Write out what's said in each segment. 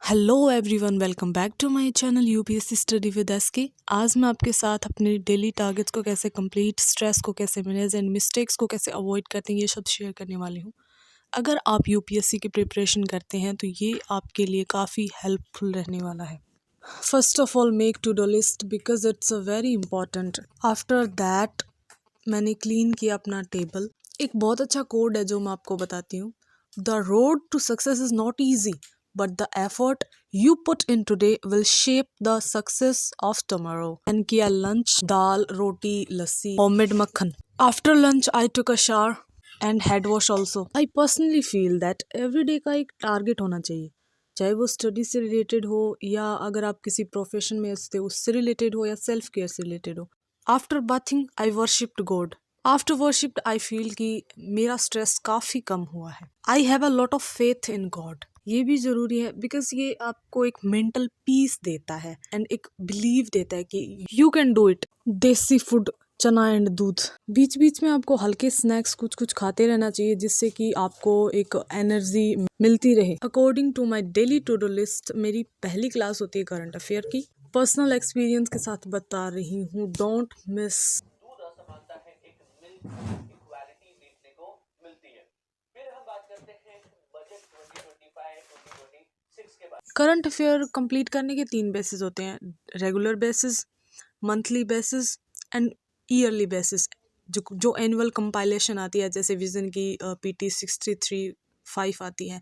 Hello everyone, welcome back to my channel UPSC study with SK. आज मैं आपके साथ अपने डेली टारगेट्स को कैसे कंप्लीट, स्ट्रेस को कैसे मैनेज एंड मिस्टेक्स को कैसे अवॉइड करते हैं, ये सब शेयर करने वाली हूँ। अगर आप यूपीएससी की प्रिपरेशन करते हैं तो ये आपके लिए काफ़ी हेल्पफुल रहने वाला है। First of all, make to do list because it's a very important. After that मैंने क्लीन किया अपना टेबल। एक बहुत अच्छा कोड है जो मैं आपको बताती हूँ। The road to success is not easy, but the effort you put in today will shape the success of tomorrow. And किया lunch, दाल, रोटी, लस्सी, homemade मक्खन. After lunch, I took a shower and head wash also. I personally feel that every day का एक target होना चाहिए, चाहे वो study से related हो या अगर आप किसी प्रोफेशन में हंसते उससे रिलेटेड हो या सेल्फ केयर से रिलेटेड हो। After bathing I worshipped God. After worshipped I feel कि मेरा स्ट्रेस काफ़ी कम हुआ है। I have a lot of faith in God. ये भी ज़रूरी है बिकॉज ये आपको एक मेंटल पीस देता है एंड एक बिलीव देता है कि यू कैन डू इट। देसी फूड, चना एंड दूध। बीच बीच में आपको हल्के स्नैक्स कुछ कुछ खाते रहना चाहिए जिससे कि आपको एक एनर्जी मिलती रहे। According to my daily to do list मेरी पहली क्लास होती है करंट अफेयर की। पर्सनल एक्सपीरियंस के साथ बता रही हूँ, डोंट मिस। दूध असमानता है, एक मिल्क इक्वालिटी देखने को मिलती है। फिर हम बात करते हैं बजट 2025-2026 के बारे में। करंट अफेयर कंप्लीट करने के 3 बेसिस होते हैं, regular basis, monthly basis and yearly basis. जो एनुअल कंपाइलेशन आती है, जैसे विजन की PT 63-5 आती है।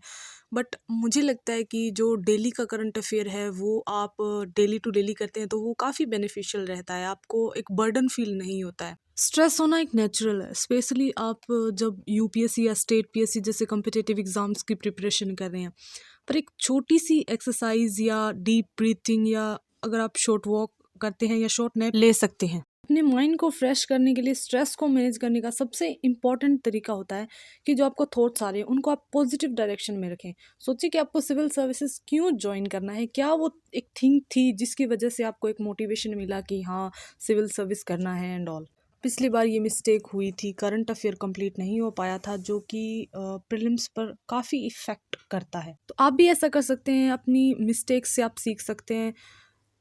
बट मुझे लगता है कि जो डेली का करंट अफेयर है वो आप डेली टू डेली करते हैं तो वो काफ़ी बेनिफिशियल रहता है, आपको एक बर्डन फील नहीं होता है। स्ट्रेस होना एक नेचुरल है, स्पेशली आप जब यूपीएससी या स्टेट पीएससी जैसे कम्पिटिटिव एग्जाम्स की प्रिपरेशन कर रहे हैं। पर एक छोटी सी एक्सरसाइज या डीप ब्रीथिंग या अगर आप शॉर्ट वॉक करते हैं या शॉर्ट नैप ले सकते हैं। अपने माइंड को फ्रेश करने के लिए स्ट्रेस को मैनेज करने का सबसे इम्पॉर्टेंट तरीका होता है कि जो आपको थॉट्स आ रहे हैं उनको आप पॉजिटिव डायरेक्शन में रखें। सोचिए कि आपको सिविल सर्विसेज क्यों ज्वाइन करना है, क्या वो एक थिंग थी जिसकी वजह से आपको एक मोटिवेशन मिला कि हाँ सिविल सर्विस करना है एंड ऑल। पिछली बार ये मिस्टेक हुई थी, करंट अफेयर कंप्लीट नहीं हो पाया था जो कि प्रीलिम्स पर काफ़ी इफ़ेक्ट करता है। तो आप भी ऐसा कर सकते हैं, अपनी मिस्टेक्स से आप सीख सकते हैं।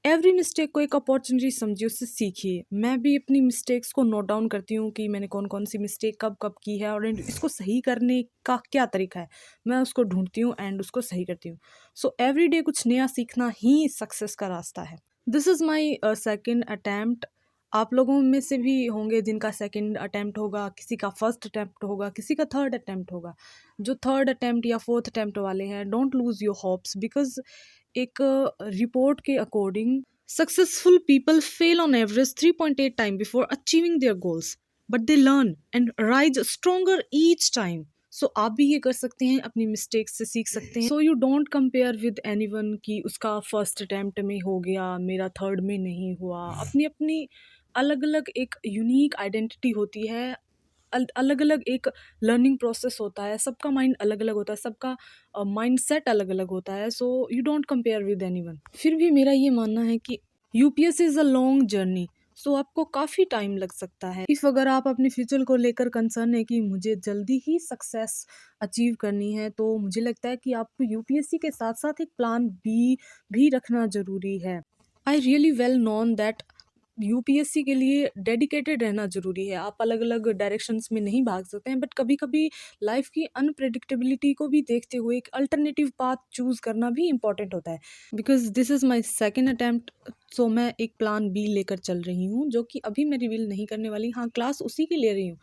एवरी मिस्टेक को एक अपॉर्चुनिटी समझिए, उससे सीखिए। मैं भी अपनी मिस्टेक्स को नोट डाउन करती हूँ कि मैंने कौन कौन सी मिस्टेक कब कब की है और इसको सही करने का क्या तरीका है, मैं उसको ढूंढती हूँ एंड उसको सही करती हूँ। सो एवरी डे कुछ नया सीखना ही सक्सेस का रास्ता है। This is my second attempt. आप लोगों में से भी होंगे जिनका सेकंड अटैम्प्ट होगा, किसी का फर्स्ट अटैम्प्ट होगा, किसी का थर्ड अटैम्प्ट होगा। जो थर्ड अटैम्प्ट या फोर्थ अटैम्प्ट वाले हैं, don't lose your hopes because एक रिपोर्ट के according successful people fail on average 3.8 time before achieving their goals, but they learn and rise stronger each time. So आप भी ये कर सकते हैं, अपनी मिस्टेक्स से सीख सकते हैं। सो you don't compare with anyone कि उसका फर्स्ट अटैम्प्ट में हो गया, मेरा थर्ड में नहीं हुआ। अपनी अपनी अलग अलग एक यूनिक आइडेंटिटी होती है, अलग अलग एक लर्निंग प्रोसेस होता है, सबका माइंड अलग अलग होता है, सबका माइंड सेट अलग अलग होता है। So you don't compare with anyone. फिर भी मेरा ये मानना है कि UPSC is a long journey, so आपको काफ़ी टाइम लग सकता है। इफ़ अगर आप अपने फ्यूचर को लेकर कंसर्न है कि मुझे जल्दी ही सक्सेस अचीव करनी है, तो मुझे लगता है कि आपको यूपीएससी के साथ साथ एक प्लान बी भी रखना ज़रूरी है। I really well known that UPSC के लिए डेडिकेटेड रहना ज़रूरी है। आप अलग अलग डायरेक्शंस में नहीं भाग सकते हैं, बट कभी कभी लाइफ की अनप्रेडिक्टेबिलिटी को भी देखते हुए एक अल्टरनेटिव पाथ चूज़ करना भी इम्पॉर्टेंट होता है। Because this is my second attempt, so मैं एक प्लान बी लेकर चल रही हूँ जो कि अभी मैं रिवील नहीं करने वाली। हाँ, क्लास उसी की ले रही हूँ,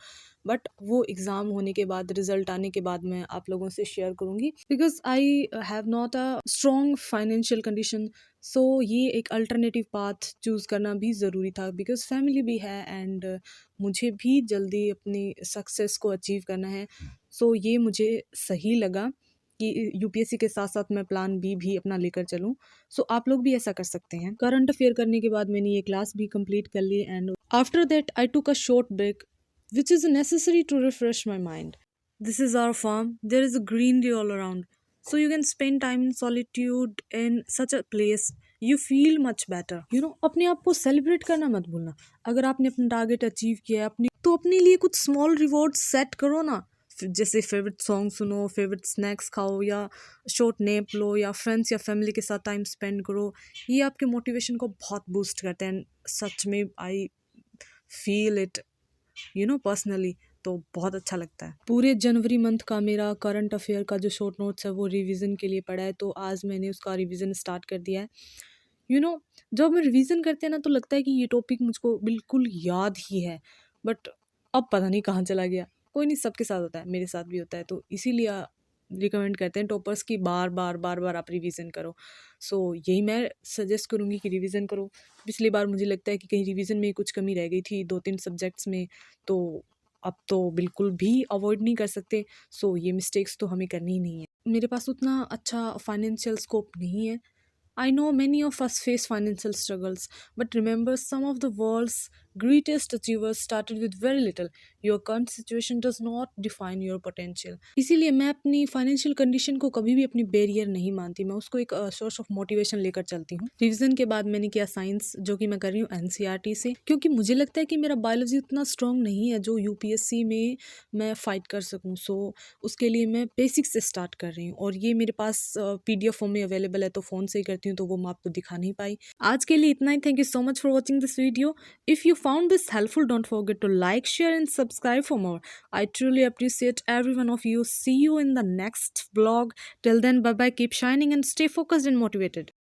बट वो एग्ज़ाम होने के बाद, रिजल्ट आने के बाद मैं आप लोगों से शेयर करूँगी। Because I have not a strong financial condition, so ये एक अल्टरनेटिव पाथ चूज़ करना भी ज़रूरी था बिकॉज फैमिली भी है एंड मुझे भी जल्दी अपनी सक्सेस को अचीव करना है। सो ये मुझे सही लगा कि यूपीएससी के साथ साथ मैं प्लान बी भी अपना लेकर चलूँ। सो आप लोग भी ऐसा कर सकते हैं। करंट अफेयर करने के बाद मैंने ये क्लास भी कंप्लीट कर ली and after that I took a short break which is necessary to refresh my mind. This is our farm. There is a greenery all around. So you can spend time in solitude in such a place. You feel much better. You know, अपने आप को celebrate करना मत भूलना। अगर आपने अपना target achieve किया है, तो अपने लिए कुछ स्मॉल रिवॉर्ड सेट करो ना। जैसे फेवरेट सॉन्ग सुनो, फेवरेट स्नैक्स खाओ, या शॉर्ट नैप लो, या फ्रेंड्स या फैमिली के साथ टाइम स्पेंड करो। ये आपके मोटिवेशन को बहुत बूस्ट करते हैं। सच में आई फील इट पर्सनली, तो बहुत अच्छा लगता है। पूरे जनवरी मंथ का मेरा करंट अफेयर का जो शॉर्ट नोट्स है वो रिवीजन के लिए पड़ा है, तो आज मैंने उसका रिवीजन स्टार्ट कर दिया है। जब हम रिवीजन करते हैं ना तो लगता है कि ये टॉपिक मुझको बिल्कुल याद ही है, बट अब पता नहीं कहाँ चला गया। कोई नहीं, सबके साथ होता है, मेरे साथ भी होता है, तो इसीलिए रिकमेंड करते हैं टॉपर्स की बार बार बार बार आप रिवीजन करो। सो यही मैं सजेस्ट करूँगी कि रिवीजन करो। पिछली बार मुझे लगता है कि कहीं रिवीजन में कुछ कमी रह गई थी 2-3 सब्जेक्ट्स में, तो अब तो बिल्कुल भी अवॉइड नहीं कर सकते। सो ये मिस्टेक्स तो हमें करनी ही नहीं है। मेरे पास उतना अच्छा फाइनेंशियल स्कोप नहीं है। I know many of us face financial struggles, but remember, some of the world's greatest achievers started with very little. Your current situation does not define your potential. इसीलिए मैं अपनी फाइनेंशियल कंडीशन को कभी भी अपनी barrier नहीं मानती, मैं उसको एक सोर्स ऑफ मोटिवेशन लेकर चलती हूँ। रिवीजन के बाद मैंने किया साइंस, जो कि मैं कर रही हूँ एनसीईआरटी से, क्योंकि मुझे लगता है कि मेरा बायोलॉजी उतना स्ट्रॉन्ग नहीं है जो यूपीएससी में मैं फाइट कर सकूँ। सो उसके लिए मैं बेसिक्स से स्टार्ट कर रही हूँ, और ये मेरे पास पीडीएफ फॉर्म में अवेलेबल है, तो फ़ोन से ही करती हूँ, तो वो मैं आपको दिखा नहीं पाई। आज के लिए इतना ही। Thank you so much for watching this video. If you found this helpful, don't forget to like, share and subscribe for more. I truly appreciate every one of you. See you in the next vlog. Till then, bye bye. Keep shining and stay focused and motivated.